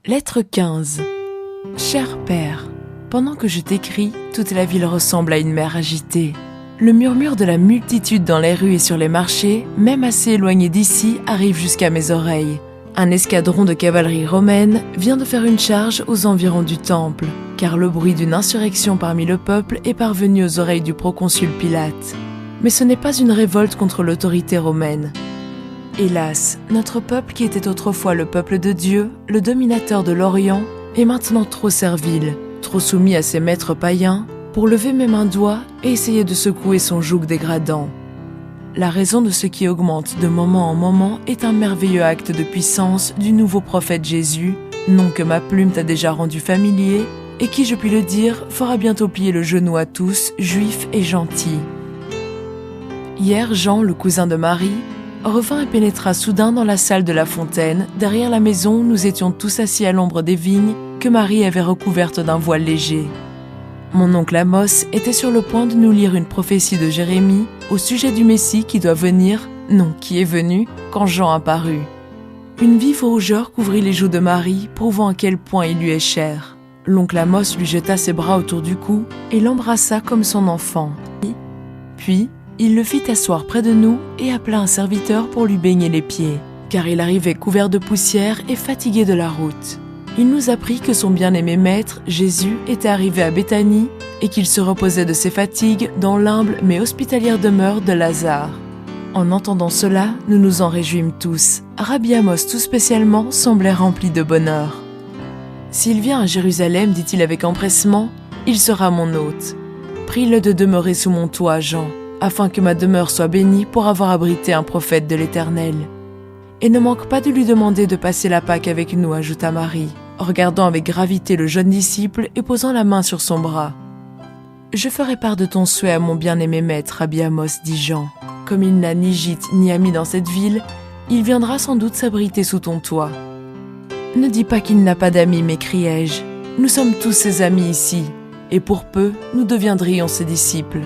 Lettre 15. Cher Père, pendant que je t'écris, toute la ville ressemble à une mer agitée. Le murmure de la multitude dans les rues et sur les marchés, même assez éloigné d'ici, arrive jusqu'à mes oreilles. Un escadron de cavalerie romaine vient de faire une charge aux environs du temple, car le bruit d'une insurrection parmi le peuple est parvenu aux oreilles du proconsul Pilate. Mais ce n'est pas une révolte contre l'autorité romaine. Hélas, notre peuple qui était autrefois le peuple de Dieu, le dominateur de l'Orient, est maintenant trop servile, trop soumis à ses maîtres païens, pour lever même un doigt et essayer de secouer son joug dégradant. La raison de ce qui augmente de moment en moment est un merveilleux acte de puissance du nouveau prophète Jésus, nom que ma plume t'a déjà rendu familier, et qui, je puis le dire, fera bientôt plier le genou à tous, juifs et gentils. Hier, Jean, le cousin de Marie, revint et pénétra soudain dans la salle de la fontaine, derrière la maison où nous étions tous assis à l'ombre des vignes que Marie avait recouvertes d'un voile léger. Mon oncle Amos était sur le point de nous lire une prophétie de Jérémie au sujet du Messie qui doit venir, non, qui est venu, quand Jean apparut. Une vive rougeur couvrit les joues de Marie, prouvant à quel point il lui est cher. L'oncle Amos lui jeta ses bras autour du cou et l'embrassa comme son enfant. Puis, il le fit asseoir près de nous et appela un serviteur pour lui baigner les pieds, car il arrivait couvert de poussière et fatigué de la route. Il nous apprit que son bien-aimé maître, Jésus, était arrivé à Béthanie et qu'il se reposait de ses fatigues dans l'humble mais hospitalière demeure de Lazare. En entendant cela, nous nous en réjouîmes tous. Rabbi Amos tout spécialement semblait rempli de bonheur. « S'il vient à Jérusalem, dit-il avec empressement, il sera mon hôte. Prie-le de demeurer sous mon toit, Jean, afin que ma demeure soit bénie pour avoir abrité un prophète de l'Éternel. Et ne manque pas de lui demander de passer la Pâque avec nous, ajouta Marie, regardant avec gravité le jeune disciple et posant la main sur son bras. Je ferai part de ton souhait à mon bien-aimé maître, Rabbi Amos, dit Jean. Comme il n'a ni gîte ni ami dans cette ville, il viendra sans doute s'abriter sous ton toit. Ne dis pas qu'il n'a pas d'amis, m'écriai-je. Nous sommes tous ses amis ici, et pour peu, nous deviendrions ses disciples.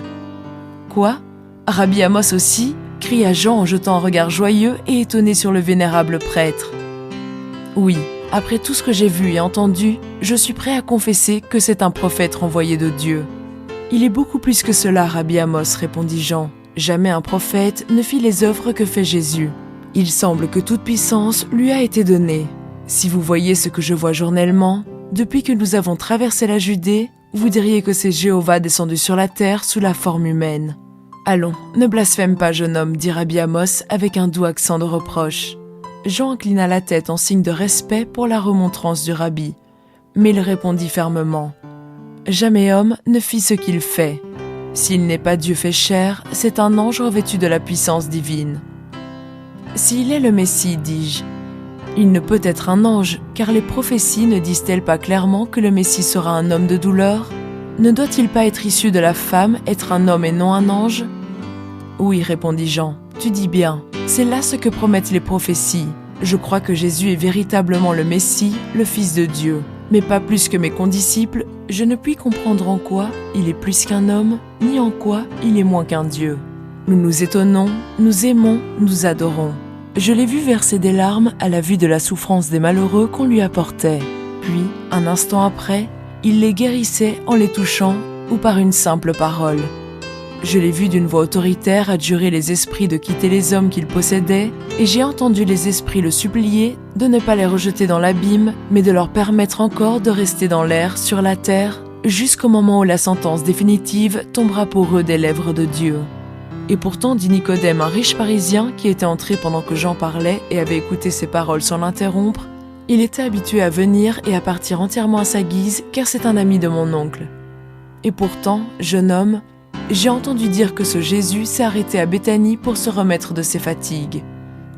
Quoi ? Rabbi Amos aussi ? Cria Jean en jetant un regard joyeux et étonné sur le vénérable prêtre. Oui, après tout ce que j'ai vu et entendu, je suis prêt à confesser que c'est un prophète renvoyé de Dieu. Il est beaucoup plus que cela, Rabbi Amos, répondit Jean. Jamais un prophète ne fit les œuvres que fait Jésus. Il semble que toute puissance lui a été donnée. Si vous voyez ce que je vois journellement, depuis que nous avons traversé la Judée, vous diriez que c'est Jéhovah descendu sur la terre sous la forme humaine. Allons, ne blasphème pas, jeune homme, dit Rabbi Amos avec un doux accent de reproche. Jean inclina la tête en signe de respect pour la remontrance du rabbi, mais il répondit fermement. Jamais homme ne fit ce qu'il fait. S'il n'est pas Dieu fait chair, c'est un ange revêtu de la puissance divine. S'il est le Messie, dis-je, il ne peut être un ange, car les prophéties ne disent-elles pas clairement que le Messie sera un homme de douleur ? Ne doit-il pas être issu de la femme, être un homme et non un ange ? Oui, répondit Jean, tu dis bien, c'est là ce que promettent les prophéties. Je crois que Jésus est véritablement le Messie, le Fils de Dieu. Mais pas plus que mes condisciples, je ne puis comprendre en quoi il est plus qu'un homme, ni en quoi il est moins qu'un Dieu. Nous nous étonnons, nous aimons, nous adorons. Je l'ai vu verser des larmes à la vue de la souffrance des malheureux qu'on lui apportait. Puis, un instant après, il les guérissait en les touchant ou par une simple parole. Je l'ai vu d'une voix autoritaire adjurer les esprits de quitter les hommes qu'il possédait, et j'ai entendu les esprits le supplier de ne pas les rejeter dans l'abîme, mais de leur permettre encore de rester dans l'air, sur la terre, jusqu'au moment où la sentence définitive tombera pour eux des lèvres de Dieu. Et pourtant, dit Nicodème, un riche Parisien qui était entré pendant que Jean parlait et avait écouté ses paroles sans l'interrompre, il était habitué à venir et à partir entièrement à sa guise, car c'est un ami de mon oncle. Et pourtant, jeune homme, j'ai entendu dire que ce Jésus s'est arrêté à Béthanie pour se remettre de ses fatigues.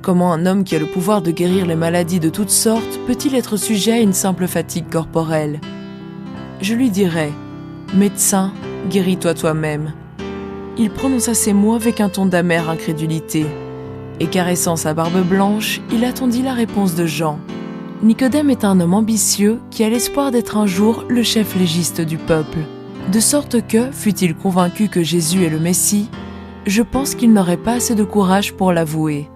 Comment un homme qui a le pouvoir de guérir les maladies de toutes sortes peut-il être sujet à une simple fatigue corporelle ? Je lui dirai, « Médecin, guéris-toi toi-même. » Il prononça ces mots avec un ton d'amère incrédulité, et caressant sa barbe blanche, il attendit la réponse de Jean. Nicodème est un homme ambitieux qui a l'espoir d'être un jour le chef légiste du peuple. De sorte que, fût-il convaincu que Jésus est le Messie, je pense qu'il n'aurait pas assez de courage pour l'avouer.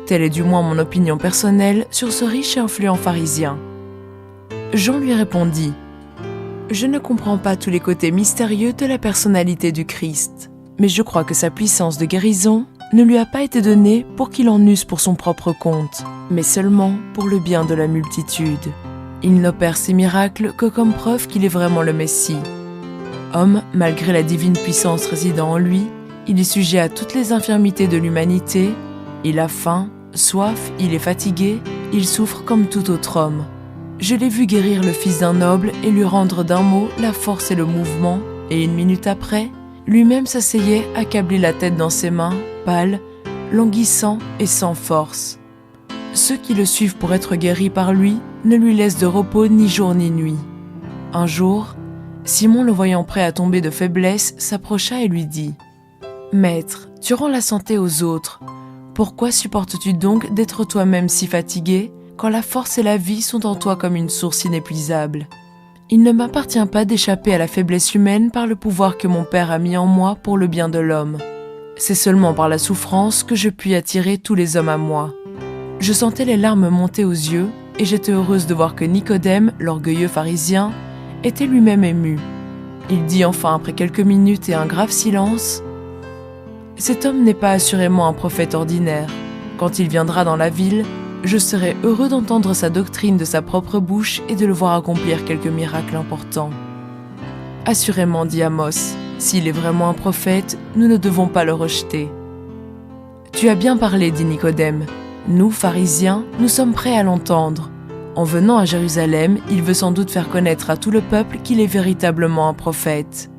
Telle est du moins mon opinion personnelle sur ce riche et influent pharisien. Jean lui répondit : « Je ne comprends pas tous les côtés mystérieux de la personnalité du Christ, mais je crois que sa puissance de guérison ne lui a pas été donnée pour qu'il en use pour son propre compte, mais seulement pour le bien de la multitude. Il n'opère ces miracles que comme preuve qu'il est vraiment le Messie. Homme, malgré la divine puissance résidant en lui, il est sujet à toutes les infirmités de l'humanité. Il a faim, soif, il est fatigué, il souffre comme tout autre homme. Je l'ai vu guérir le fils d'un noble et lui rendre d'un mot la force et le mouvement, et 1 minute après, lui-même s'asseyait accablé la tête dans ses mains, pâle, languissant et sans force. Ceux qui le suivent pour être guéris par lui ne lui laissent de repos ni jour ni nuit. Un jour, Simon, le voyant prêt à tomber de faiblesse, s'approcha et lui dit : « Maître, tu rends la santé aux autres. Pourquoi supportes-tu donc d'être toi-même si fatigué quand la force et la vie sont en toi comme une source inépuisable ? Il ne m'appartient pas d'échapper à la faiblesse humaine par le pouvoir que mon Père a mis en moi pour le bien de l'homme. C'est seulement par la souffrance que je puis attirer tous les hommes à moi. » Je sentais les larmes monter aux yeux et j'étais heureuse de voir que Nicodème, l'orgueilleux pharisien, était lui-même ému. Il dit enfin après quelques minutes et un grave silence : « Cet homme n'est pas assurément un prophète ordinaire. Quand il viendra dans la ville, je serai heureux d'entendre sa doctrine de sa propre bouche et de le voir accomplir quelques miracles importants. » Assurément, dit Amos, s'il est vraiment un prophète, nous ne devons pas le rejeter. « Tu as bien parlé, dit Nicodème. Nous, pharisiens, nous sommes prêts à l'entendre. En venant à Jérusalem, il veut sans doute faire connaître à tout le peuple qu'il est véritablement un prophète. »«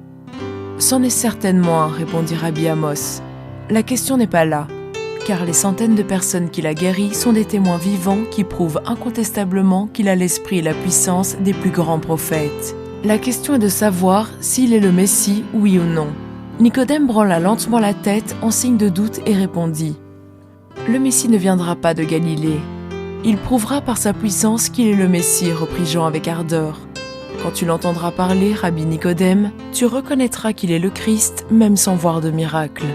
C'en est certainement un, répondit Rabbi Amos. La question n'est pas là, car les centaines de personnes qu'il a guéries sont des témoins vivants qui prouvent incontestablement qu'il a l'esprit et la puissance des plus grands prophètes. La question est de savoir s'il est le Messie, oui ou non. » Nicodème branla lentement la tête en signe de doute et répondit : « Le Messie ne viendra pas de Galilée. Il prouvera par sa puissance qu'il est le Messie, reprit Jean avec ardeur. Quand tu l'entendras parler, Rabbi Nicodème, tu reconnaîtras qu'il est le Christ, même sans voir de miracle. »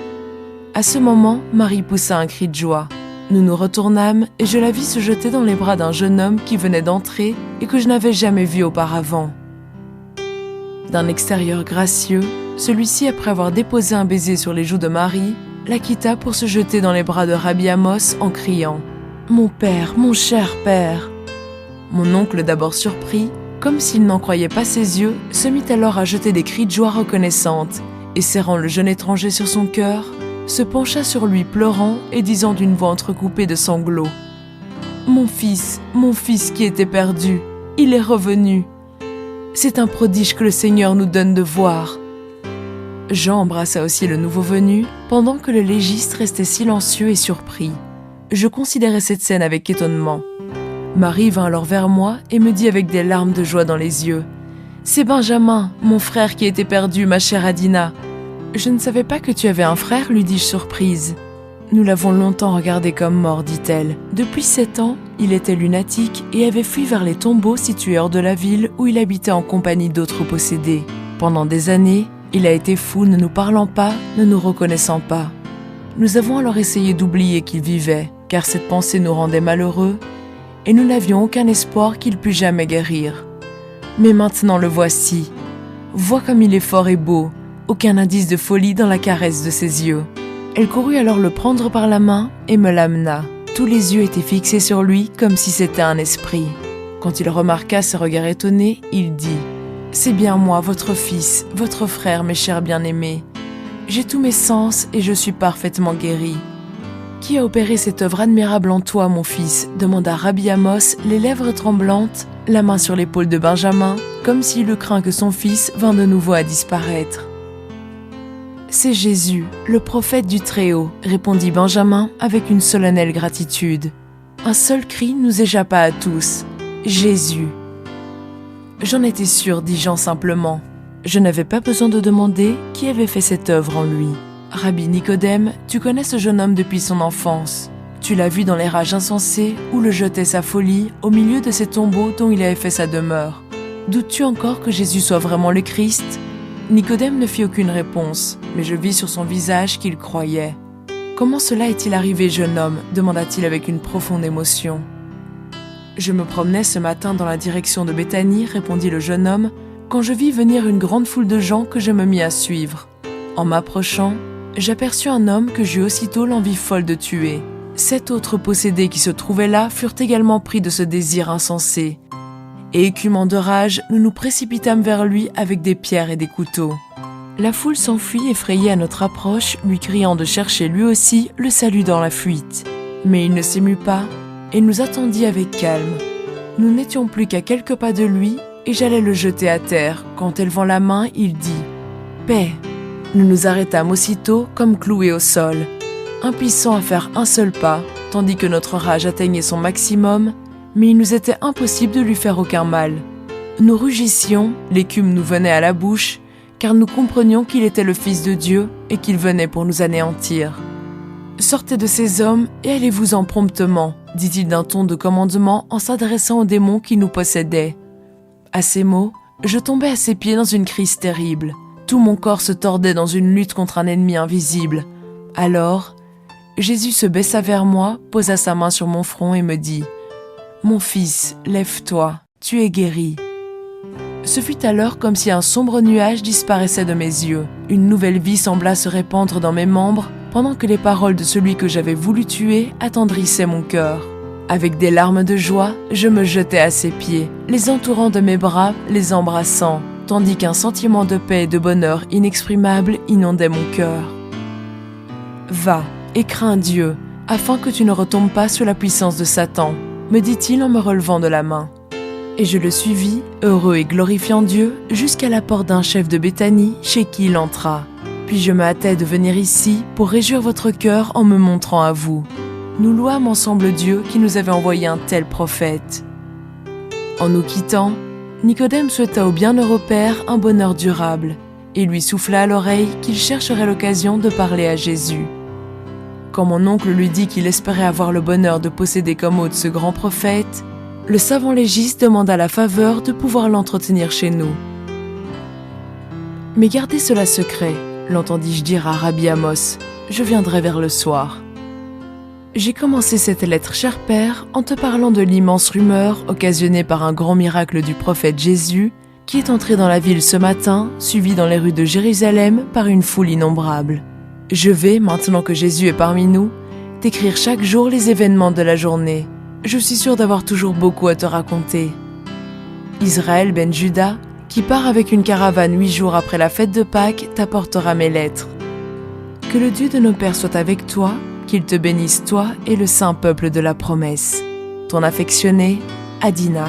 À ce moment, Marie poussa un cri de joie. Nous nous retournâmes et je la vis se jeter dans les bras d'un jeune homme qui venait d'entrer et que je n'avais jamais vu auparavant. D'un extérieur gracieux, celui-ci, après avoir déposé un baiser sur les joues de Marie, la quitta pour se jeter dans les bras de Rabbi Amos en criant : « Mon père, mon cher père !» Mon oncle, d'abord surpris, comme s'il n'en croyait pas ses yeux, se mit alors à jeter des cris de joie reconnaissante et, serrant le jeune étranger sur son cœur, se pencha sur lui pleurant et disant d'une voix entrecoupée de sanglots : « mon fils qui était perdu, il est revenu. C'est un prodige que le Seigneur nous donne de voir. » Jean embrassa aussi le nouveau venu, pendant que le légiste restait silencieux et surpris. Je considérais cette scène avec étonnement. Marie vint alors vers moi et me dit avec des larmes de joie dans les yeux : « C'est Benjamin, mon frère qui était perdu, ma chère Adina. » « Je ne savais pas que tu avais un frère, lui dis-je surprise. »« Nous l'avons longtemps regardé comme mort, dit-elle. Depuis 7 ans, il était lunatique et avait fui vers les tombeaux situés hors de la ville où il habitait en compagnie d'autres possédés. Pendant des années, il a été fou, ne nous parlant pas, ne nous reconnaissant pas. Nous avons alors essayé d'oublier qu'il vivait, car cette pensée nous rendait malheureux, et nous n'avions aucun espoir qu'il pût jamais guérir. Mais maintenant le voici. Vois comme il est fort et beau. Aucun indice de folie dans la caresse de ses yeux. » Elle courut alors le prendre par la main et me l'amena. Tous les yeux étaient fixés sur lui comme si c'était un esprit. Quand il remarqua ses regards étonnés, il dit : « C'est bien moi, votre fils, votre frère, mes chers bien-aimés. J'ai tous mes sens et je suis parfaitement guéri. »« Qui a opéré cette œuvre admirable en toi, mon fils ?» demanda Rabbi Amos, les lèvres tremblantes, la main sur l'épaule de Benjamin, comme s'il eût craint que son fils vînt de nouveau à disparaître. « C'est Jésus, le prophète du Très-Haut, » répondit Benjamin avec une solennelle gratitude. Un seul cri nous échappa à tous : « Jésus !» J'en étais sûr, dit Jean simplement. Je n'avais pas besoin de demander qui avait fait cette œuvre en lui. Rabbi Nicodème, tu connais ce jeune homme depuis son enfance. Tu l'as vu dans les rages insensées où le jetait sa folie au milieu de ces tombeaux dont il avait fait sa demeure. Doutes-tu encore que Jésus soit vraiment le Christ ? Nicodème ne fit aucune réponse, mais je vis sur son visage qu'il croyait. « Comment cela est-il arrivé, jeune homme ?» demanda-t-il avec une profonde émotion. « Je me promenais ce matin dans la direction de Béthanie, répondit le jeune homme, quand je vis venir une grande foule de gens que je me mis à suivre. En m'approchant, j'aperçus un homme que j'eus aussitôt l'envie folle de tuer. 7 autres possédés qui se trouvaient là furent également pris de ce désir insensé. Et écumant de rage, nous nous précipitâmes vers lui avec des pierres et des couteaux. La foule s'enfuit effrayée à notre approche, lui criant de chercher lui aussi le salut dans la fuite. Mais il ne s'émut pas et nous attendit avec calme. Nous n'étions plus qu'à quelques pas de lui et j'allais le jeter à terre quand, élevant la main, il dit « Paix !» Nous nous arrêtâmes aussitôt comme cloués au sol, impuissants à faire un seul pas, tandis que notre rage atteignait son maximum, mais il nous était impossible de lui faire aucun mal. Nous rugissions, l'écume nous venait à la bouche, car nous comprenions qu'il était le Fils de Dieu et qu'il venait pour nous anéantir. « Sortez de ces hommes et allez-vous-en promptement », dit-il d'un ton de commandement en s'adressant aux démons qui nous possédaient. À ces mots, je tombai à ses pieds dans une crise terrible. Tout mon corps se tordait dans une lutte contre un ennemi invisible. Alors, Jésus se baissa vers moi, posa sa main sur mon front et me dit « Mon fils, lève-toi, tu es guéri. » Ce fut alors comme si un sombre nuage disparaissait de mes yeux. Une nouvelle vie sembla se répandre dans mes membres, pendant que les paroles de celui que j'avais voulu tuer attendrissaient mon cœur. Avec des larmes de joie, je me jetai à ses pieds, les entourant de mes bras, les embrassant, tandis qu'un sentiment de paix et de bonheur inexprimable inondait mon cœur. « Va et crains Dieu, afin que tu ne retombes pas sous la puissance de Satan, » me dit-il en me relevant de la main. Et je le suivis, heureux et glorifiant Dieu, jusqu'à la porte d'un chef de Béthanie, chez qui il entra. Puis je me hâtai de venir ici pour réjouir votre cœur en me montrant à vous. Nous louâmes ensemble Dieu qui nous avait envoyé un tel prophète. En nous quittant, Nicodème souhaita au bienheureux Père un bonheur durable et lui souffla à l'oreille qu'il chercherait l'occasion de parler à Jésus. Quand mon oncle lui dit qu'il espérait avoir le bonheur de posséder comme hôte ce grand prophète, le savant légiste demanda la faveur de pouvoir l'entretenir chez nous. « Mais gardez cela secret, » l'entendis-je dire à Rabbi Amos, « je viendrai vers le soir. » J'ai commencé cette lettre, cher père, en te parlant de l'immense rumeur occasionnée par un grand miracle du prophète Jésus, qui est entré dans la ville ce matin, suivi dans les rues de Jérusalem par une foule innombrable. Je vais, maintenant que Jésus est parmi nous, t'écrire chaque jour les événements de la journée. Je suis sûr d'avoir toujours beaucoup à te raconter. Israël ben Juda, qui part avec une caravane 8 jours après la fête de Pâques, t'apportera mes lettres. Que le Dieu de nos pères soit avec toi, qu'il te bénisse toi et le saint peuple de la promesse. Ton affectionné, Adina.